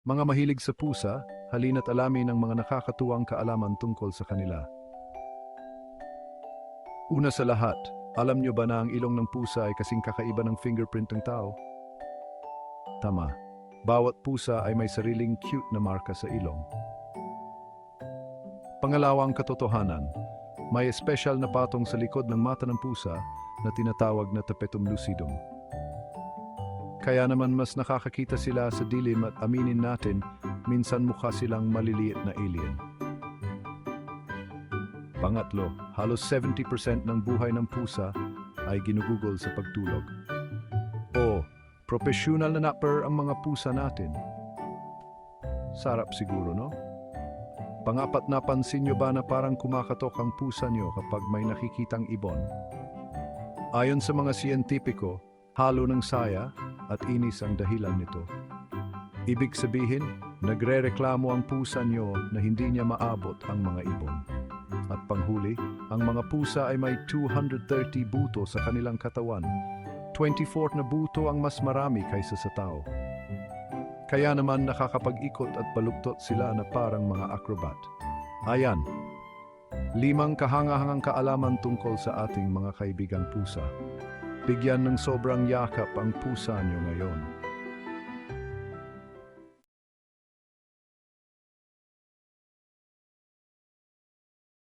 Mga mahilig sa pusa, halina't alamin ang mga nakakatuwang kaalaman tungkol sa kanila. Una sa lahat, alam nyo ba na ang ilong ng pusa ay kasing kakaiba ng fingerprint ng tao? Tama. Bawat pusa ay may sariling cute na marka sa ilong. Pangalawang katotohanan, may espesyal na patong sa likod ng mata ng pusa na tinatawag na tapetum lucidum. Kaya naman mas nakakakita sila sa dilim at aminin natin, minsan mukha silang maliliit na alien. Pangatlo, halos 70% ng buhay ng pusa ay ginugugol sa pagtulog. O, professional na napper ang mga pusa natin. Sarap siguro, no? Pangapat, napansin nyo ba na parang kumakatok ang pusa nyo kapag may nakikitang ibon? Ayon sa mga siyentipiko, halo ng saya at inis ang dahilan nito. Ibig sabihin, nagrereklamo ang pusa nyo na hindi niya maabot ang mga ibon. At panghuli, ang mga pusa ay may 230 buto sa kanilang katawan. 24 na buto ang mas marami kaysa sa tao. Kaya naman nakakapag-ikot at baluktot sila na parang mga acrobat. Ayan, 5 kahangahangang kaalaman tungkol sa ating mga kaibigang pusa. Bigyan ng sobrang yakap ang pusa nyo ngayon.